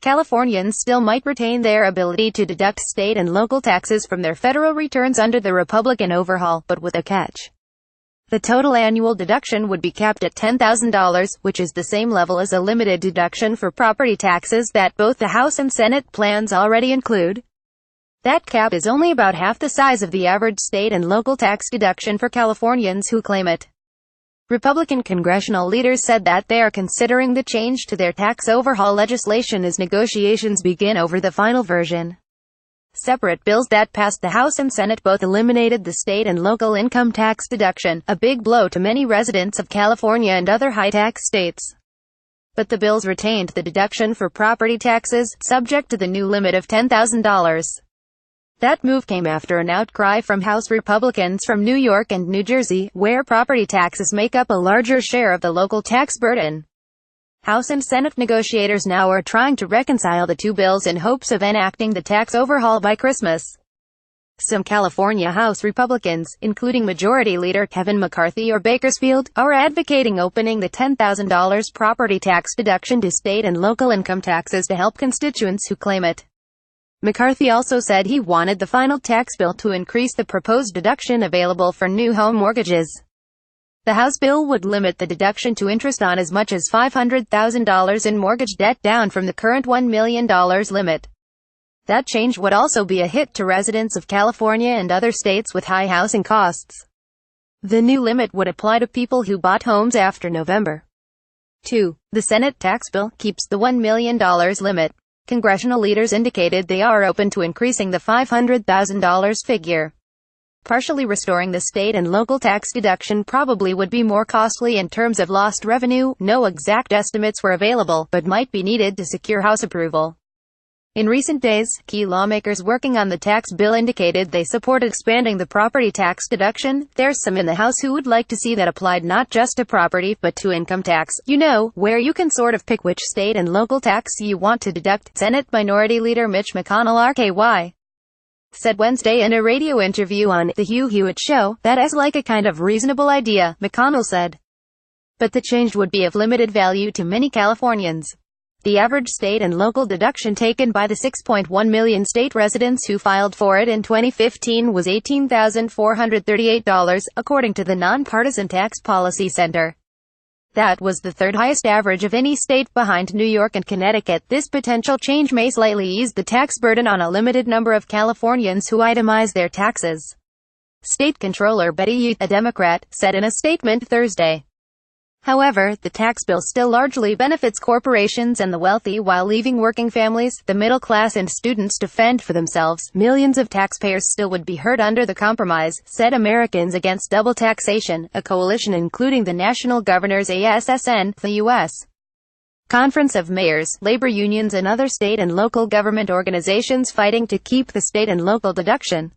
Californians still might retain their ability to deduct state and local taxes from their federal returns under the Republican overhaul, but with a catch. The total annual deduction would be capped at $10,000, which is the same level as a limited deduction for property taxes that both the House and Senate plans already include. That cap is only about half the size of the average state and local tax deduction for Californians who claim it. Republican congressional leaders said that they are considering the change to their tax overhaul legislation as negotiations begin over the final version. Separate bills that passed the House and Senate both eliminated the state and local income tax deduction, a big blow to many residents of California and other high-tax states. But the bills retained the deduction for property taxes, subject to the new limit of $10,000. That move came after an outcry from House Republicans from New York and New Jersey, where property taxes make up a larger share of the local tax burden. House and Senate negotiators now are trying to reconcile the two bills in hopes of enacting the tax overhaul by Christmas. Some California House Republicans, including Majority Leader Kevin McCarthy or Bakersfield, are advocating opening the $10,000 property tax deduction to state and local income taxes to help constituents who claim it. McCarthy also said he wanted the final tax bill to increase the proposed deduction available for new home mortgages. The House bill would limit the deduction to interest on as much as $500,000 in mortgage debt, down from the current $1 million limit. That change would also be a hit to residents of California and other states with high housing costs. The new limit would apply to people who bought homes after November 2. The Senate tax bill keeps the $1 million limit. Congressional leaders indicated they are open to increasing the $500,000 figure. Partially restoring the state and local tax deduction probably would be more costly in terms of lost revenue. No exact estimates were available, but might be needed to secure House approval. In recent days, key lawmakers working on the tax bill indicated they support expanding the property tax deduction. There's some in the House who would like to see that applied not just to property, but to income tax. You know, where you can sort of pick which state and local tax you want to deduct. Senate Minority Leader Mitch McConnell RKY said Wednesday in a radio interview on The Hugh Hewitt Show that is like a kind of reasonable idea, McConnell said. But the change would be of limited value to many Californians. The average state and local deduction taken by the 6.1 million state residents who filed for it in 2015 was $18,438, according to the Nonpartisan Tax Policy Center. That was the third highest average of any state, behind New York and Connecticut. This potential change may slightly ease the tax burden on a limited number of Californians who itemize their taxes. State Controller Betty Yu, a Democrat, said in a statement Thursday. However, the tax bill still largely benefits corporations and the wealthy while leaving working families, the middle class and students to fend for themselves. Millions of taxpayers still would be hurt under the compromise, said Americans Against Double Taxation, a coalition including the National Governors ASSN, the U.S. Conference of Mayors, labor unions and other state and local government organizations fighting to keep the state and local deduction.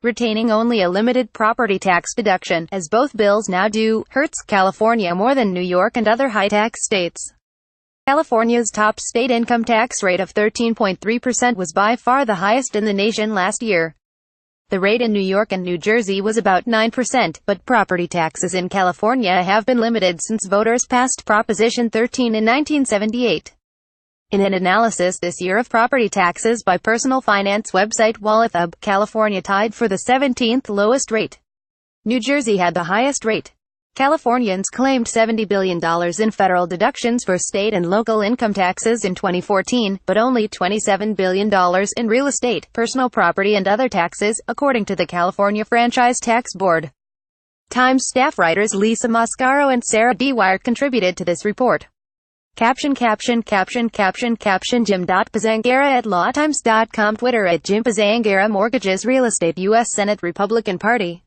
Retaining only a limited property tax deduction, as both bills now do, hurts California more than New York and other high-tax states. California's top state income tax rate of 13.3% was by far the highest in the nation last year. The rate in New York and New Jersey was about 9%, but property taxes in California have been limited since voters passed Proposition 13 in 1978. In an analysis this year of property taxes by personal finance website WalletHub, California tied for the 17th lowest rate. New Jersey had the highest rate. Californians claimed $70 billion in federal deductions for state and local income taxes in 2014, but only $27 billion in real estate, personal property and other taxes, according to the California Franchise Tax Board. Times staff writers Lisa Mascaro and Sarah Dwyer contributed to this report. Caption Jim Pazangara at lawtimes.com, Twitter at Jim Pazangara, Mortgages Real Estate, U.S. Senate Republican Party.